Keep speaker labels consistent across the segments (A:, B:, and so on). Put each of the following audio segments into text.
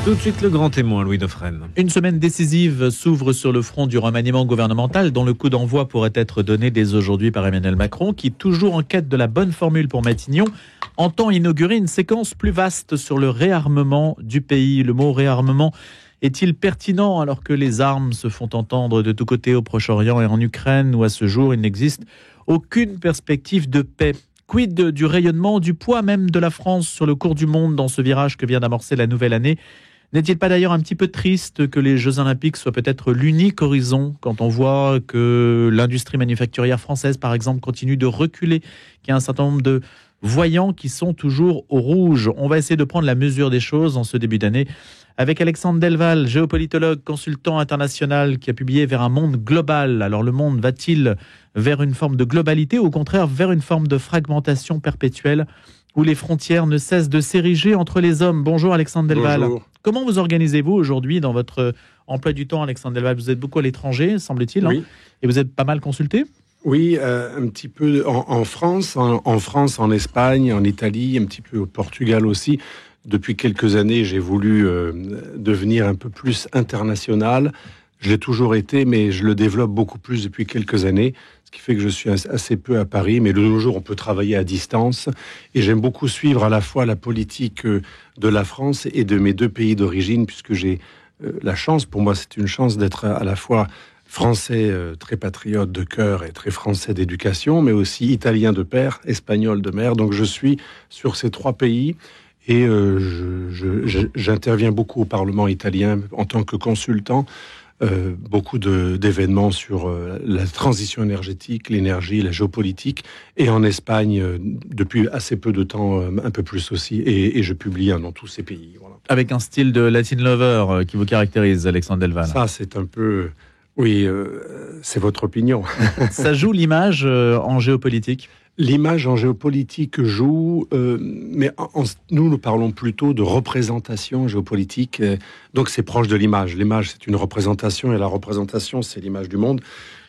A: Tout de suite, le grand témoin, Louis Dauphren.
B: Une semaine décisive s'ouvre sur le front du remaniement gouvernemental dont le coup d'envoi pourrait être donné dès aujourd'hui par Emmanuel Macron qui, toujours en quête de la bonne formule pour Matignon, entend inaugurer une séquence plus vaste sur le réarmement du pays. Le mot réarmement est-il pertinent alors que les armes se font entendre de tous côtés au Proche-Orient et en Ukraine où à ce jour il n'existe aucune perspective de paix? Quid du rayonnement, du poids même de la France sur le cours du monde dans ce virage que vient d'amorcer la nouvelle année? N'est-il pas d'ailleurs un petit peu triste que les Jeux Olympiques soient peut-être l'unique horizon quand on voit que l'industrie manufacturière française, par exemple, continue de reculer, qu'il y a un certain nombre de voyants qui sont toujours au rouge? On va essayer de prendre la mesure des choses en ce début d'année avec Alexandre Delval, géopolitologue, consultant international qui a publié Vers un monde global. Alors le monde va-t-il vers une forme de globalité ou au contraire vers une forme de fragmentation perpétuelle où les frontières ne cessent de s'ériger entre les hommes? Bonjour Alexandre Delval.
C: Bonjour.
B: Comment vous organisez-vous aujourd'hui dans votre emploi du temps, Alexandre Delval? Vous êtes beaucoup à l'étranger, semble-t-il,
C: oui.
B: hein, et vous êtes pas mal consulté?
C: Oui, un petit peu en France, en Espagne, en Italie, un petit peu au Portugal aussi. Depuis quelques années, j'ai voulu devenir un peu plus international. Je l'ai toujours été, mais je le développe beaucoup plus depuis quelques années, ce qui fait que je suis assez peu à Paris. Mais de nos jours, on peut travailler à distance. Et j'aime beaucoup suivre à la fois la politique de la France et de mes deux pays d'origine, puisque j'ai la chance, pour moi c'est une chance d'être à la fois français très patriote de cœur et très français d'éducation, mais aussi italien de père, espagnol de mère. Donc je suis sur ces trois pays. Et j'interviens beaucoup au Parlement italien en tant que consultant. Beaucoup d'événements sur la transition énergétique, l'énergie, la géopolitique, et en Espagne depuis assez peu de temps, un peu plus aussi, et je publie dans tous ces pays. Voilà.
B: Avec un style de Latin lover qui vous caractérise, Alexandre Delval.
C: Ça, c'est un peu... Oui, c'est votre opinion.
B: Ça joue l'image en géopolitique?
C: L'image en géopolitique joue, mais nous parlons plutôt de représentation géopolitique. Donc c'est proche de l'image. L'image, c'est une représentation, et la représentation, c'est l'image du monde.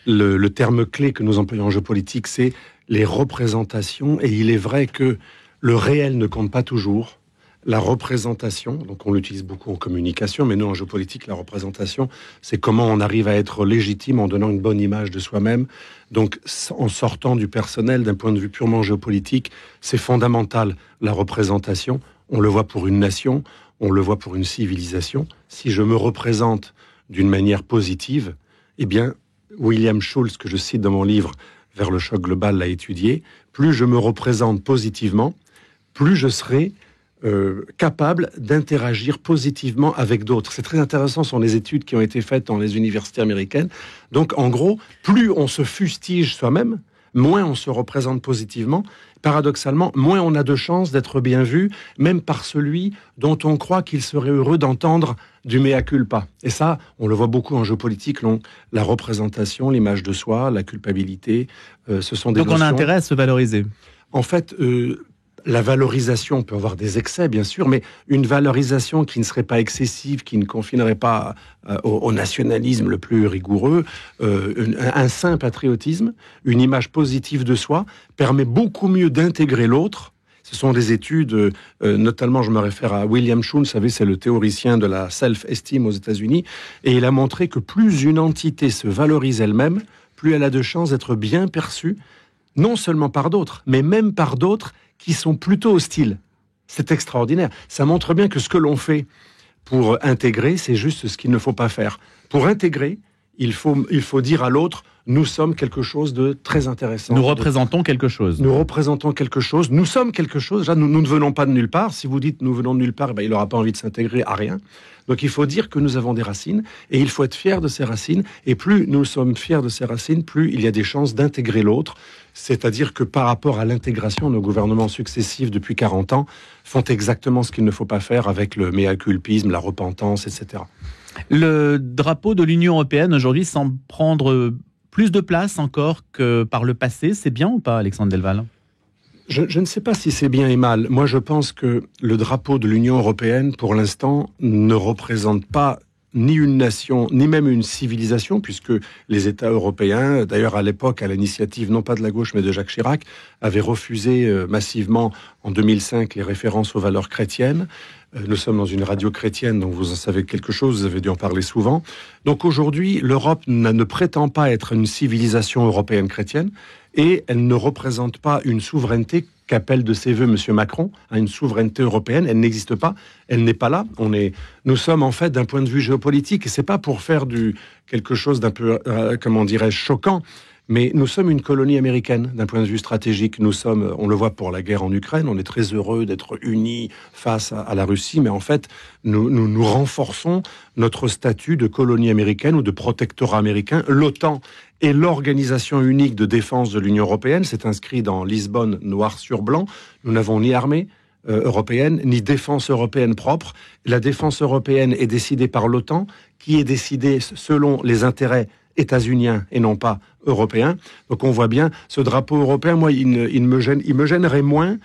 C: Le terme clé que nous employons en géopolitique, c'est les représentations. Et il est vrai que le réel ne compte pas toujours. La représentation, donc on l'utilise beaucoup en communication, mais nous en géopolitique, la représentation, c'est comment on arrive à être légitime en donnant une bonne image de soi-même. Donc en sortant du personnel, d'un point de vue purement géopolitique, c'est fondamental, la représentation. On le voit pour une nation, on le voit pour une civilisation. Si je me représente d'une manière positive, eh bien, William Schultz, que je cite dans mon livre « Vers le choc global », l'a étudié, plus je me représente positivement, plus je serai capable d'interagir positivement avec d'autres. C'est très intéressant, ce sont les études qui ont été faites dans les universités américaines. Donc, en gros, plus on se fustige soi-même, moins on se représente positivement. Paradoxalement, moins on a de chances d'être bien vu, même par celui dont on croit qu'il serait heureux d'entendre du mea culpa. Et ça, on le voit beaucoup en géopolitique, la représentation, l'image de soi, la culpabilité, ce sont des
B: notions. Donc on a intérêt à se valoriser.
C: En fait, la valorisation peut avoir des excès, bien sûr, mais une valorisation qui ne serait pas excessive, qui ne confinerait pas au nationalisme le plus rigoureux, un sain patriotisme, une image positive de soi, permet beaucoup mieux d'intégrer l'autre. Ce sont des études, notamment je me réfère à William Schultz, vous savez, c'est le théoricien de la self-esteem aux États-Unis, et il a montré que plus une entité se valorise elle-même, plus elle a de chances d'être bien perçue, non seulement par d'autres, mais même par d'autres qui sont plutôt hostiles. C'est extraordinaire. Ça montre bien que ce que l'on fait pour intégrer, c'est juste ce qu'il ne faut pas faire. Pour intégrer, il faut dire à l'autre, nous sommes quelque chose de très intéressant.
B: Nous représentons quelque chose.
C: Nous représentons quelque chose. Nous sommes quelque chose. Déjà, nous ne venons pas de nulle part. Si vous dites nous venons de nulle part, il n'aura pas envie de s'intégrer à rien. Donc il faut dire que nous avons des racines et il faut être fier de ces racines. Et plus nous sommes fiers de ces racines, plus il y a des chances d'intégrer l'autre. C'est-à-dire que par rapport à l'intégration, nos gouvernements successifs depuis 40 ans font exactement ce qu'il ne faut pas faire avec le mea-culpisme, la repentance, etc.
B: Le drapeau de l'Union européenne aujourd'hui semble prendre plus de place encore que par le passé. C'est bien ou pas, Alexandre Delval ?
C: Je ne sais pas si c'est bien et mal. Moi, je pense que le drapeau de l'Union européenne, pour l'instant, ne représente pas ni une nation, ni même une civilisation, puisque les États européens, d'ailleurs à l'époque, à l'initiative non pas de la gauche, mais de Jacques Chirac, avaient refusé massivement en 2005 les références aux valeurs chrétiennes. Nous sommes dans une radio chrétienne, donc vous en savez quelque chose, vous avez dû en parler souvent. Donc aujourd'hui, l'Europe ne prétend pas être une civilisation européenne chrétienne, et elle ne représente pas une souveraineté qu'appelle de ses voeux M. Macron, une souveraineté européenne. Elle n'existe pas, elle n'est pas là. Nous sommes en fait d'un point de vue géopolitique, et c'est pas pour faire quelque chose d'un peu, comment dirais-je, choquant, mais nous sommes une colonie américaine d'un point de vue stratégique. On le voit pour la guerre en Ukraine, on est très heureux d'être unis face à la Russie, mais en fait, nous renforçons notre statut de colonie américaine ou de protectorat américain. L'OTAN est l'organisation unique de défense de l'Union européenne. C'est inscrit dans Lisbonne, noir sur blanc. Nous n'avons ni armée européenne, ni défense européenne propre. La défense européenne est décidée par l'OTAN, qui est décidée selon les intérêts états-uniens et non pas européens. Donc on voit bien, ce drapeau européen, moi, il me gênerait moins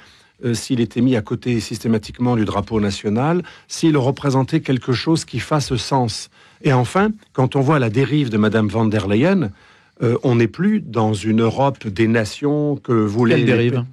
C: s'il était mis à côté systématiquement du drapeau national, s'il représentait quelque chose qui fasse sens. Et enfin, quand on voit la dérive de Madame von der Leyen, on n'est plus dans une Europe des nations que voulait...
B: Quelle dérive ?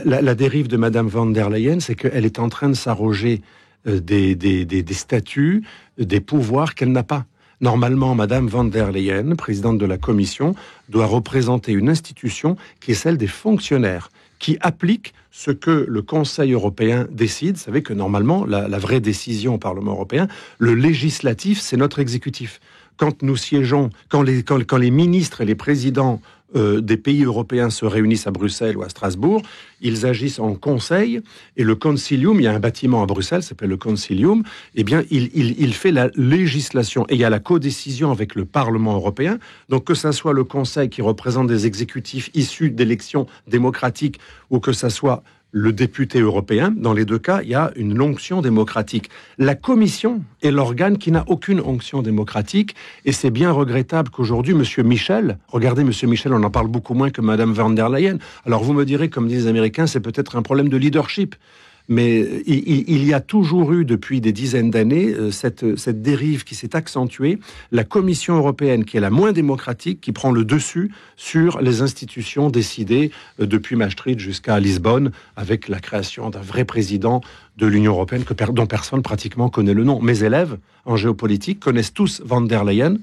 C: La dérive de Madame von der Leyen, c'est qu'elle est en train de s'arroger des statuts, des pouvoirs qu'elle n'a pas. Normalement, Madame von der Leyen, présidente de la Commission, doit représenter une institution qui est celle des fonctionnaires, qui applique ce que le Conseil européen décide. Vous savez que normalement, la vraie décision au Parlement européen, le législatif, c'est notre exécutif. Quand nous siégeons, quand les ministres et les présidents des pays européens se réunissent à Bruxelles ou à Strasbourg, ils agissent en conseil, et le Concilium, il y a un bâtiment à Bruxelles, ça s'appelle le Concilium, eh bien, il fait la législation, et il y a la codécision avec le Parlement européen. Donc que ça soit le Conseil qui représente des exécutifs issus d'élections démocratiques, ou que ça soit le député européen, dans les deux cas, il y a une onction démocratique. La Commission est l'organe qui n'a aucune onction démocratique, et c'est bien regrettable qu'aujourd'hui, M. Michel, regardez, M. Michel, on en parle beaucoup moins que Mme von der Leyen. Alors vous me direz, comme disent les Américains, c'est peut-être un problème de leadership. Mais il y a toujours eu, depuis des dizaines d'années, cette dérive qui s'est accentuée. La Commission européenne, qui est la moins démocratique, qui prend le dessus sur les institutions décidées depuis Maastricht jusqu'à Lisbonne, avec la création d'un vrai président de l'Union européenne dont personne pratiquement connaît le nom. Mes élèves en géopolitique connaissent tous von der Leyen,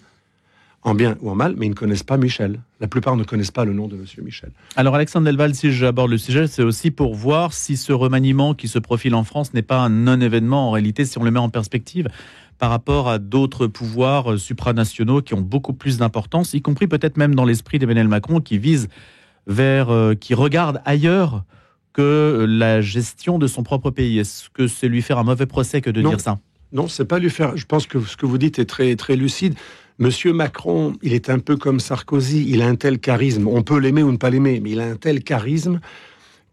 C: en bien ou en mal, mais ils ne connaissent pas Michel. La plupart ne connaissent pas le nom de M. Michel.
B: Alors Alexandre Delval, si j'aborde le sujet, c'est aussi pour voir si ce remaniement qui se profile en France n'est pas un non-événement en réalité, si on le met en perspective par rapport à d'autres pouvoirs supranationaux qui ont beaucoup plus d'importance, y compris peut-être même dans l'esprit d'Emmanuel Macron qui qui regarde ailleurs que la gestion de son propre pays. Est-ce que c'est lui faire un mauvais procès que de dire ça ?
C: Non, c'est pas lui faire. Je pense que ce que vous dites est très, très lucide. Monsieur Macron, il est un peu comme Sarkozy, il a un tel charisme, on peut l'aimer ou ne pas l'aimer, mais il a un tel charisme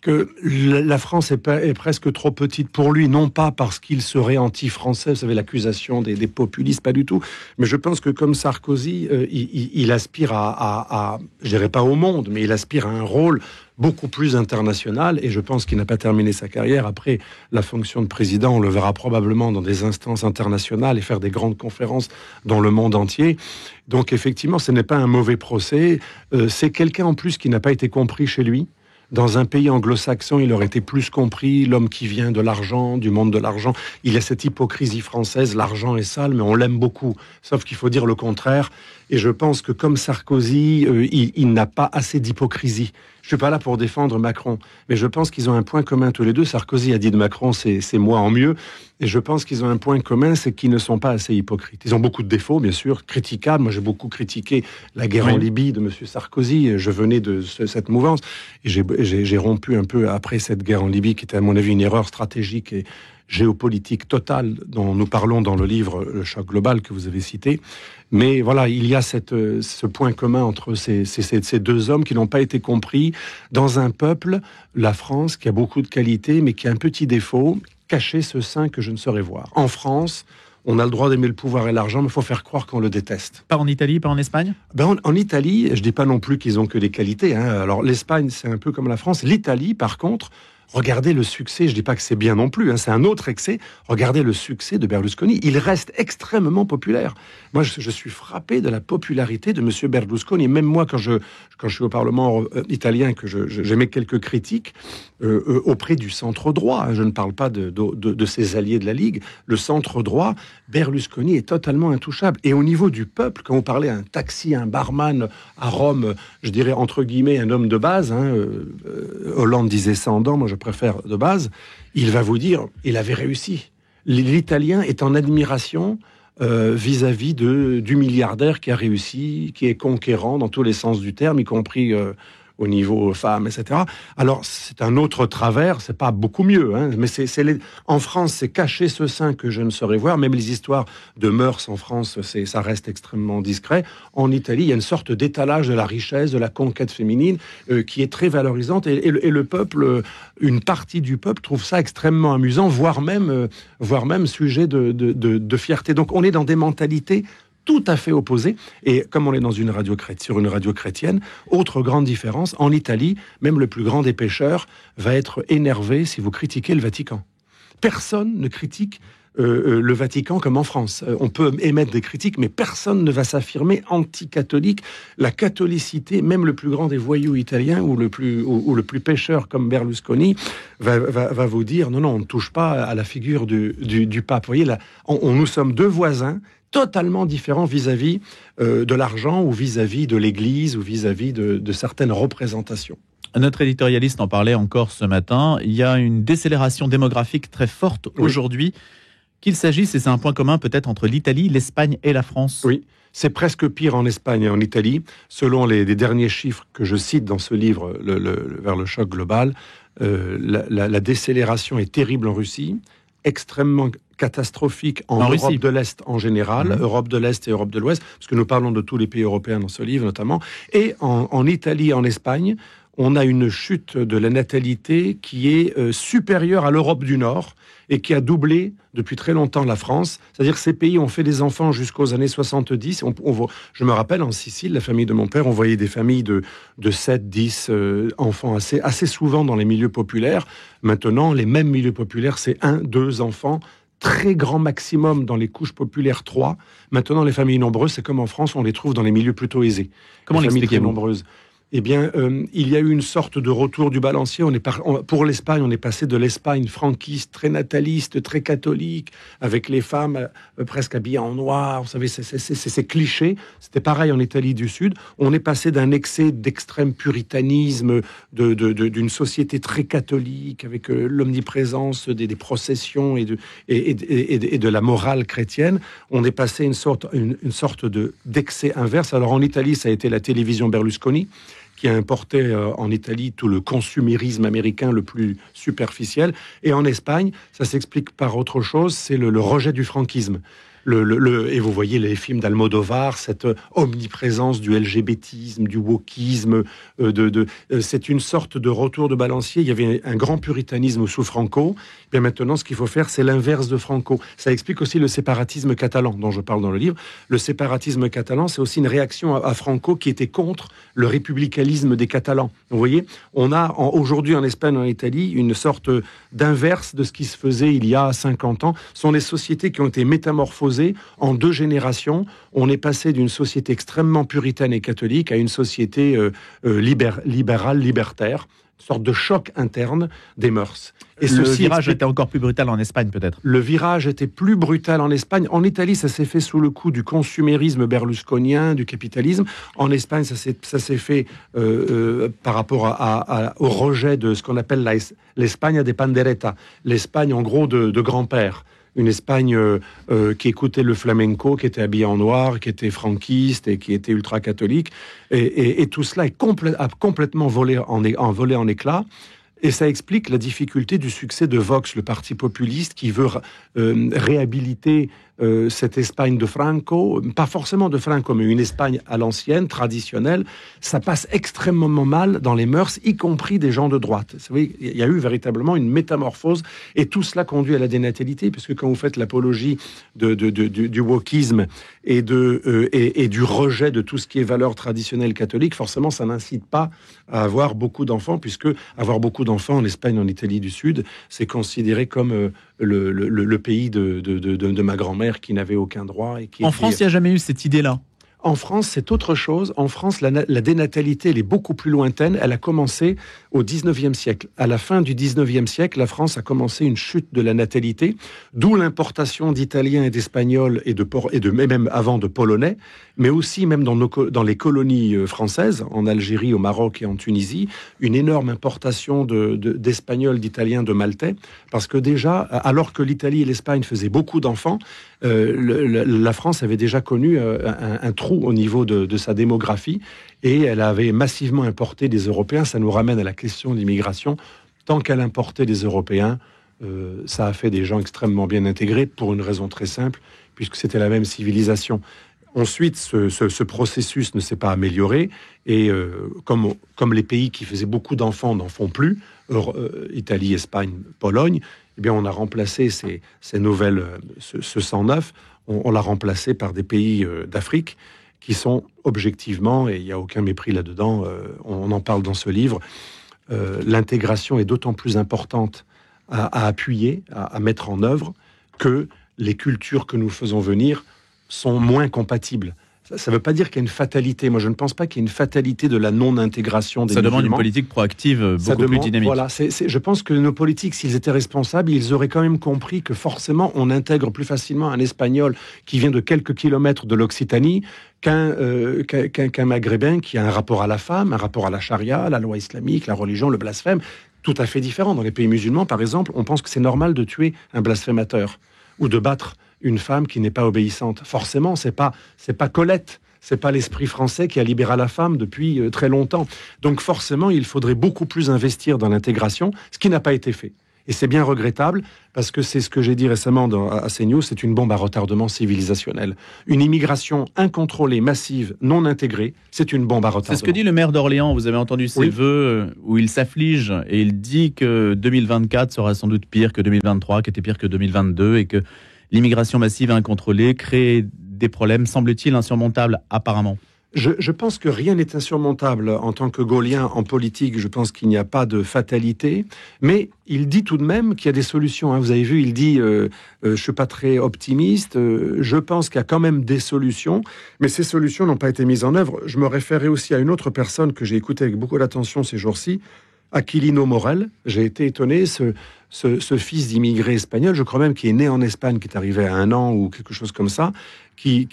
C: que la France est presque trop petite pour lui, non pas parce qu'il serait anti-français, vous savez, l'accusation des populistes, pas du tout, mais je pense que comme Sarkozy, il aspire je dirais pas au monde, mais il aspire à un rôle beaucoup plus international, et je pense qu'il n'a pas terminé sa carrière. Après la fonction de président, on le verra probablement dans des instances internationales et faire des grandes conférences dans le monde entier. Donc effectivement, ce n'est pas un mauvais procès. C'est quelqu'un en plus qui n'a pas été compris chez lui. Dans un pays anglo-saxon, il aurait été plus compris, l'homme qui vient de l'argent, du monde de l'argent. Il a cette hypocrisie française, l'argent est sale, mais on l'aime beaucoup. Sauf qu'il faut dire le contraire. Et je pense que comme Sarkozy, il n'a pas assez d'hypocrisie. Je suis pas là pour défendre Macron, mais je pense qu'ils ont un point commun tous les deux. Sarkozy a dit de Macron, c'est moi en mieux. Et je pense qu'ils ont un point commun, c'est qu'ils ne sont pas assez hypocrites. Ils ont beaucoup de défauts, bien sûr, critiquables. Moi, j'ai beaucoup critiqué la guerre en Libye de M. Sarkozy. Je venais de cette mouvance. Et j'ai rompu un peu après cette guerre en Libye, qui était à mon avis une erreur stratégique et géopolitique totale dont nous parlons dans le livre Le choc global que vous avez cité. Mais voilà, il y a ce point commun entre ces deux hommes qui n'ont pas été compris dans un peuple, la France, qui a beaucoup de qualités, mais qui a un petit défaut, cacher ce sein que je ne saurais voir. En France, on a le droit d'aimer le pouvoir et l'argent, mais il faut faire croire qu'on le déteste.
B: Pas en Italie, pas en Espagne ?
C: En Italie, je ne dis pas non plus qu'ils ont que des qualités. Alors l'Espagne, c'est un peu comme la France. L'Italie, par contre, Regardez le succès, je dis pas que c'est bien non plus, c'est un autre excès. Regardez le succès de Berlusconi. Il reste extrêmement populaire. Moi, je suis frappé de la popularité de monsieur Berlusconi. Même moi, quand je suis au Parlement italien, que j'émets quelques critiques auprès du centre droit. Je ne parle pas de ses alliés de la Ligue. Le centre droit, Berlusconi est totalement intouchable. Et au niveau du peuple, quand on parlait un taxi, un barman à Rome, je dirais entre guillemets un homme de base, Hollande disait ça en dents, moi je préfère de base, il va vous dire, il avait réussi. L'Italien est en admiration vis-à-vis du milliardaire qui a réussi, qui est conquérant dans tous les sens du terme, y compris au niveau femmes, etc. Alors, c'est un autre travers, c'est pas beaucoup mieux, mais en France, c'est cacher ce sein que je ne saurais voir. Même les histoires de mœurs en France, ça reste extrêmement discret. En Italie, il y a une sorte d'étalage de la richesse, de la conquête féminine, qui est très valorisante. Et le peuple, une partie du peuple trouve ça extrêmement amusant, voire même sujet de fierté. Donc, on est dans des mentalités tout à fait opposé. Et comme on est sur une radio chrétienne, autre grande différence, en Italie, même le plus grand des pécheurs va être énervé si vous critiquez le Vatican. Personne ne critique le Vatican comme en France. On peut émettre des critiques, mais personne ne va s'affirmer anti-catholique. La catholicité, même le plus grand des voyous italiens ou le plus pécheur comme Berlusconi, va vous dire non, on ne touche pas à la figure du pape. Vous voyez, là, nous sommes deux voisins totalement différents vis-à-vis de l'argent ou vis-à-vis de l'Église ou vis-à-vis de certaines représentations.
B: Notre éditorialiste en parlait encore ce matin. Il y a une décélération démographique très forte aujourd'hui. Qu'il s'agisse, et c'est un point commun peut-être entre l'Italie, l'Espagne et la France.
C: Oui, c'est presque pire en Espagne et en Italie. Selon les derniers chiffres que je cite dans ce livre, Vers le choc global, la décélération est terrible en Russie, extrêmement catastrophique en Europe Russie. De l'Est en général, Europe de l'Est et Europe de l'Ouest, parce que nous parlons de tous les pays européens dans ce livre notamment, et en Italie et en Espagne, on a une chute de la natalité qui est supérieure à l'Europe du Nord et qui a doublé depuis très longtemps la France. C'est-à-dire que ces pays ont fait des enfants jusqu'aux années 70. Je me rappelle, en Sicile, la famille de mon père, on voyait des familles de 7, 10 enfants assez souvent dans les milieux populaires. Maintenant, les mêmes milieux populaires, c'est 1, 2 enfants. Très grand maximum dans les couches populaires 3. Maintenant, les familles nombreuses, c'est comme en France, on les trouve dans les milieux plutôt aisés.
B: Comment l'expliquez-vous ?
C: Nombreuses. Eh bien, il y a eu une sorte de retour du balancier. Pour l'Espagne, on est passé de l'Espagne franquiste, très nataliste, très catholique, avec les femmes presque habillées en noir. Vous savez, c'est cliché. C'était pareil en Italie du Sud. On est passé d'un excès d'extrême puritanisme, d'une société très catholique, avec l'omniprésence des processions et de la morale chrétienne. On est passé une sorte d'excès inverse. Alors en Italie, ça a été la télévision Berlusconi, qui a importé en Italie tout le consumérisme américain le plus superficiel. Et en Espagne, ça s'explique par autre chose, c'est le rejet du franquisme. Et vous voyez les films d'Almodovar, cette omniprésence du LGBTisme, du wokisme, c'est une sorte de retour de balancier. Il y avait un grand puritanisme sous Franco. Et maintenant, ce qu'il faut faire, c'est l'inverse de Franco. Ça explique aussi le séparatisme catalan, dont je parle dans le livre. Le séparatisme catalan, c'est aussi une réaction à Franco qui était contre le républicanisme des Catalans. Vous voyez, on a aujourd'hui en Espagne et en Italie une sorte d'inverse de ce qui se faisait il y a 50 ans. Ce sont les sociétés qui ont été métamorphosées en 2 générations. On est passé d'une société extrêmement puritaine et catholique à une société libérale, libertaire. Une sorte de choc interne des mœurs.
B: Et le virage était encore plus brutal en Espagne, peut-être.
C: Le virage était plus brutal en Espagne. En Italie, ça s'est fait sous le coup du consumérisme berlusconien, du capitalisme. En Espagne, ça s'est fait par rapport au rejet de ce qu'on appelle l'Espagne de pandereta. L'Espagne, en gros, de grand-père. Une Espagne qui écoutait le flamenco, qui était habillée en noir, qui était franquiste et qui était ultra-catholique. Et tout cela a complètement volé en éclats. Et ça explique la difficulté du succès de Vox, le parti populiste qui veut réhabiliter cette Espagne de Franco, pas forcément de Franco, mais une Espagne à l'ancienne, traditionnelle. Ça passe extrêmement mal dans les mœurs, y compris des gens de droite. Vous savez, il y a eu véritablement une métamorphose, et tout cela conduit à la dénatalité, puisque quand vous faites l'apologie du wokisme et du rejet de tout ce qui est valeurs traditionnelles catholiques, forcément, ça n'incite pas à avoir beaucoup d'enfants, puisque avoir beaucoup d'enfants en Espagne, en Italie du Sud. C'est considéré comme le pays de ma grand-mère qui n'avait aucun droit. Et qui
B: en France, il n'y a jamais eu cette idée-là.
C: En France, c'est autre chose. En France, la dénatalité, elle est beaucoup plus lointaine. Elle a commencé au 19e siècle. À la fin du 19e siècle, la France a commencé une chute de la natalité, d'où l'importation d'Italiens et d'Espagnols même avant de Polonais, mais aussi même dans les colonies françaises, en Algérie, au Maroc et en Tunisie, une énorme importation d'Espagnols, d'Italiens, de Maltais, parce que déjà, alors que l'Italie et l'Espagne faisaient beaucoup d'enfants, la France avait déjà connu un trou au niveau de sa démographie et elle avait massivement importé des Européens. Ça nous ramène à la question de l'immigration. Tant qu'elle importait des Européens, ça a fait des gens extrêmement bien intégrés pour une raison très simple, puisque c'était la même civilisation. Ensuite, ce processus ne s'est pas amélioré et comme les pays qui faisaient beaucoup d'enfants n'en font plus, Italie, Espagne, Pologne, eh bien, on a remplacé ce sang neuf, on l'a remplacé par des pays d'Afrique qui sont objectivement, et il n'y a aucun mépris là-dedans, on en parle dans ce livre, l'intégration est d'autant plus importante à appuyer, à mettre en œuvre, que les cultures que nous faisons venir sont moins compatibles. Ça ne veut pas dire qu'il y a une fatalité. Moi, je ne pense pas qu'il y ait une fatalité de la non-intégration des musulmans.
B: Ça demande une politique proactive plus dynamique.
C: Voilà, je pense que nos politiques, s'ils étaient responsables, ils auraient quand même compris que forcément, on intègre plus facilement un Espagnol qui vient de quelques kilomètres de l'Occitanie qu'un Maghrébin qui a un rapport à la femme, un rapport à la charia, la loi islamique, la religion, le blasphème, tout à fait différent. Dans les pays musulmans, par exemple, on pense que c'est normal de tuer un blasphémateur ou de battre une femme qui n'est pas obéissante. Forcément, c'est pas Colette, c'est pas l'esprit français qui a libéré la femme depuis très longtemps. Donc forcément, il faudrait beaucoup plus investir dans l'intégration, ce qui n'a pas été fait. Et c'est bien regrettable, parce que c'est ce que j'ai dit récemment à CNews, c'est une bombe à retardement civilisationnel. Une immigration incontrôlée, massive, non intégrée, c'est une bombe à retardement.
B: C'est ce que dit le maire d'Orléans, vous avez entendu ses vœux, où il s'afflige, et il dit que 2024 sera sans doute pire que 2023, qui était pire que 2022, et que l'immigration massive incontrôlée crée des problèmes, semble-t-il, insurmontables, apparemment.
C: Je pense que rien n'est insurmontable en tant que gaulien en politique. Je pense qu'il n'y a pas de fatalité. Mais il dit tout de même qu'il y a des solutions. Vous avez vu, il dit je ne suis pas très optimiste. Je pense qu'il y a quand même des solutions. Mais ces solutions n'ont pas été mises en œuvre. Je me référais aussi à une autre personne que j'ai écoutée avec beaucoup d'attention ces jours-ci, Aquilino Morel. J'ai été étonné, ce fils d'immigré espagnol, je crois même qu'il est né en Espagne, qui est arrivé à 1 an ou quelque chose comme ça, qui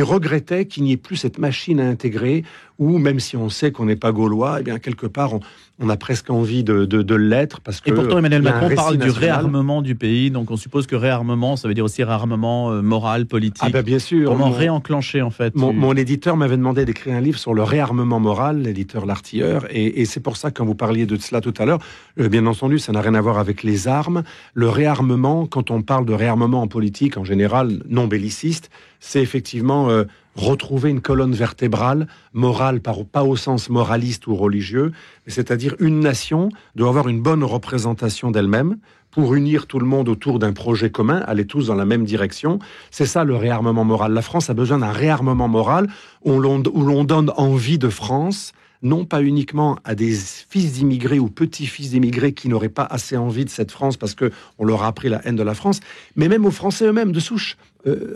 C: regrettait qu'il n'y ait plus cette machine à intégrer, où même si on sait qu'on n'est pas gaulois, eh bien quelque part on a presque envie de l'être, parce que.
B: Et pourtant Emmanuel Macron parle du réarmement du pays, donc on suppose que réarmement, ça veut dire aussi réarmement moral, politique.
C: Ah ben bien sûr.
B: Comment réenclencher en fait
C: mon éditeur m'avait demandé d'écrire un livre sur le réarmement moral, l'éditeur L'Artilleur, et c'est pour ça, quand vous parliez de cela tout à l'heure, bien entendu, ça n'a rien à voir avec les armes. Le réarmement, quand on parle de réarmement en politique, en général non belliciste, c'est effectivement retrouver une colonne vertébrale morale, pas au sens moraliste ou religieux, mais c'est-à-dire une nation doit avoir une bonne représentation d'elle-même pour unir tout le monde autour d'un projet commun, aller tous dans la même direction. C'est ça le réarmement moral. La France a besoin d'un réarmement moral où l'on donne envie de France, non pas uniquement à des fils d'immigrés ou petits-fils d'immigrés qui n'auraient pas assez envie de cette France parce qu'on leur a appris la haine de la France, mais même aux Français eux-mêmes de souche.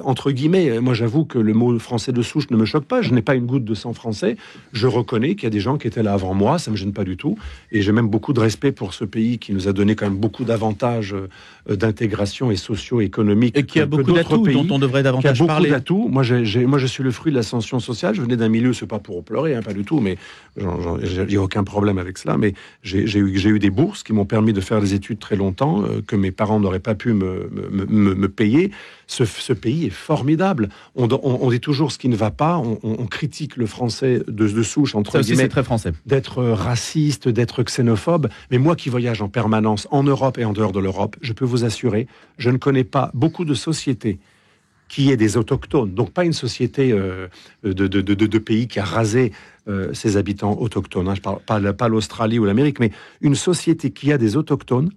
C: Entre guillemets, moi j'avoue que le mot français de souche ne me choque pas, je n'ai pas une goutte de sang français, je reconnais qu'il y a des gens qui étaient là avant moi, ça ne me gêne pas du tout, et j'ai même beaucoup de respect pour ce pays qui nous a donné quand même beaucoup d'avantages d'intégration et socio-économique.
B: Et qui a beaucoup d'atouts dont on devrait davantage parler.
C: D'atouts. Moi je suis le fruit de l'ascension sociale, je venais d'un milieu, c'est pas pour pleurer, pas du tout, mais il n'y a aucun problème avec cela, mais j'ai eu des bourses qui m'ont permis de faire des études très longtemps, que mes parents n'auraient pas pu me payer. Ce pays est formidable. On dit toujours ce qui ne va pas. On critique le français de souche, entre guillemets.
B: C'est très français.
C: D'être raciste, d'être xénophobe. Mais moi qui voyage en permanence en Europe et en dehors de l'Europe, je peux vous assurer, je ne connais pas beaucoup de sociétés qui est des autochtones. Donc pas une société de pays qui a rasé ses habitants autochtones. Je parle pas l'Australie ou l'Amérique, mais une société qui a des autochtones,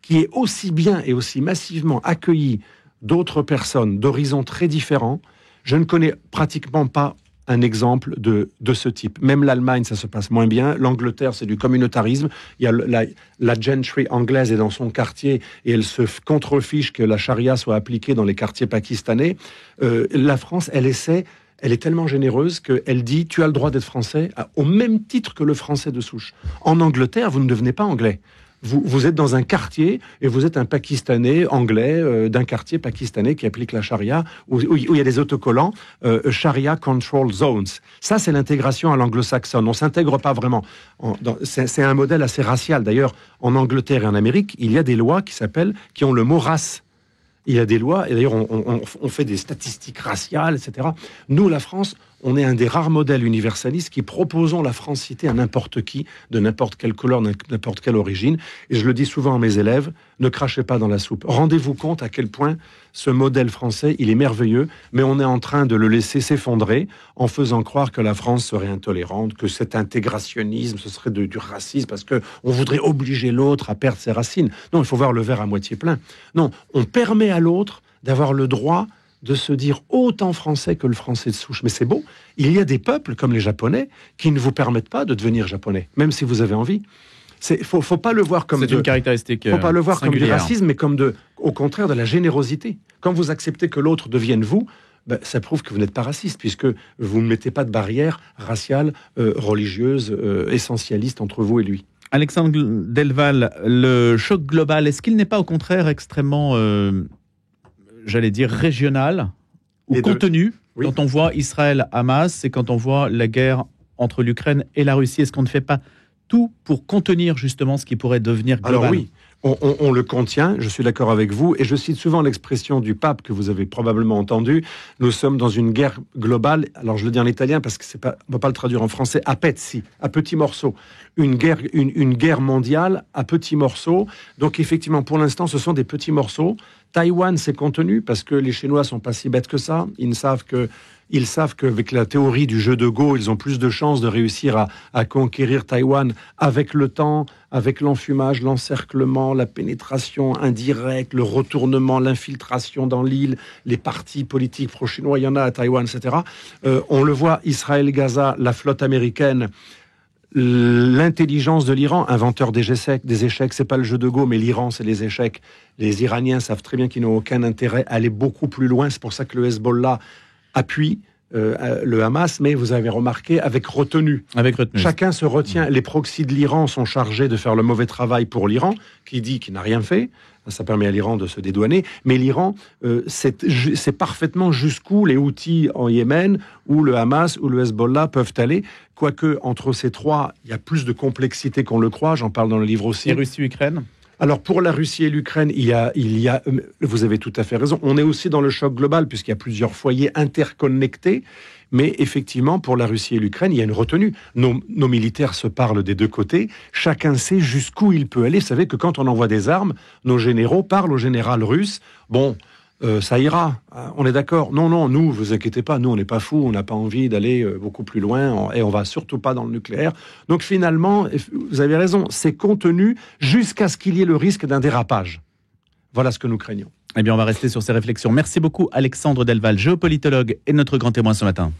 C: qui est aussi bien et aussi massivement accueillie d'autres personnes d'horizons très différents. Je ne connais pratiquement pas un exemple de ce type. Même l'Allemagne, ça se passe moins bien. L'Angleterre, c'est du communautarisme. Il y a la gentry anglaise est dans son quartier et elle se contrefiche que la charia soit appliquée dans les quartiers pakistanais. La France, elle est tellement généreuse qu'elle dit « tu as le droit d'être français au même titre que le français de souche ». En Angleterre, vous ne devenez pas anglais. Vous êtes dans un quartier et vous êtes un Pakistanais anglais d'un quartier pakistanais qui applique la charia, où il y a des autocollants Sharia Control Zones. Ça, c'est l'intégration à l'anglo-saxonne. On s'intègre pas vraiment. C'est un modèle assez racial. D'ailleurs, en Angleterre et en Amérique, il y a des lois qui ont le mot race. Il y a des lois, et d'ailleurs on fait des statistiques raciales, etc. Nous, la France, on est un des rares modèles universalistes qui proposons la francité à n'importe qui, de n'importe quelle couleur, n'importe quelle origine. Et je le dis souvent à mes élèves, ne crachez pas dans la soupe. Rendez-vous compte à quel point ce modèle français, il est merveilleux, mais on est en train de le laisser s'effondrer en faisant croire que la France serait intolérante, que cet intégrationnisme, ce serait du racisme, parce qu'on voudrait obliger l'autre à perdre ses racines. Non, il faut voir le verre à moitié plein. Non, on permet à l'autre d'avoir le droit de se dire autant français que le français de souche. Mais c'est beau. Il y a des peuples, comme les Japonais, qui ne vous permettent pas de devenir japonais, même si vous avez envie. Faut pas le voir comme
B: une caractéristique
C: faut pas le voir
B: singulière.
C: comme du racisme, mais comme au contraire de la générosité. Quand vous acceptez que l'autre devienne vous, ça prouve que vous n'êtes pas raciste, puisque vous ne mettez pas de barrière raciale, religieuse, essentialiste entre vous et lui.
B: Alexandre Delval, le choc global, est-ce qu'il n'est pas au contraire extrêmement, j'allais dire, régional ou contenu,
C: oui.
B: Quand on voit Israël-Hamas et quand on voit la guerre entre l'Ukraine et la Russie? Est-ce qu'on ne fait pas tout pour contenir justement ce qui pourrait devenir global?
C: Alors oui, on le contient, je suis d'accord avec vous, et je cite souvent l'expression du pape que vous avez probablement entendu, nous sommes dans une guerre globale, alors je le dis en italien parce que on ne va pas le traduire en français, a pezzi, à petits morceaux, une guerre mondiale à petits morceaux, donc effectivement pour l'instant ce sont des petits morceaux. Taïwan s'est contenu parce que les Chinois sont pas si bêtes que ça, ils savent qu'avec la théorie du jeu de Go, ils ont plus de chances de réussir à conquérir Taïwan avec le temps, avec l'enfumage, l'encerclement, la pénétration indirecte, le retournement, l'infiltration dans l'île, les partis politiques pro-chinois, il y en a à Taïwan, etc. On le voit, Israël-Gaza, la flotte américaine, l'intelligence de l'Iran, inventeur des échecs, c'est pas le jeu de Go, mais l'Iran, c'est les échecs. Les Iraniens savent très bien qu'ils n'ont aucun intérêt à aller beaucoup plus loin. C'est pour ça que le Hezbollah appuie le Hamas, mais vous avez remarqué, avec retenue. Chacun se retient. Les proxys de l'Iran sont chargés de faire le mauvais travail pour l'Iran, qui n'a rien fait. Ça permet à l'Iran de se dédouaner. Mais l'Iran sait parfaitement jusqu'où les Houthis en Yémen, ou le Hamas, ou le Hezbollah peuvent aller. Quoique, entre ces trois, il y a plus de complexité qu'on le croit. J'en parle dans le livre aussi.
B: Et Russie-Ukraine ?
C: Alors, pour la Russie et l'Ukraine, il y a, vous avez tout à fait raison, on est aussi dans le choc global, puisqu'il y a plusieurs foyers interconnectés. Mais effectivement, pour la Russie et l'Ukraine, il y a une retenue. Nos militaires se parlent des deux côtés. Chacun sait jusqu'où il peut aller. Vous savez que quand on envoie des armes, nos généraux parlent au général russe. Bon, ça ira, on est d'accord. Non, nous, vous inquiétez pas, nous, on n'est pas fous, on n'a pas envie d'aller beaucoup plus loin, et on va surtout pas dans le nucléaire. Donc finalement, vous avez raison, c'est contenu jusqu'à ce qu'il y ait le risque d'un dérapage. Voilà ce que nous craignons.
B: Eh bien, on va rester sur ces réflexions. Merci beaucoup, Alexandre Delval, géopolitologue et notre grand témoin ce matin.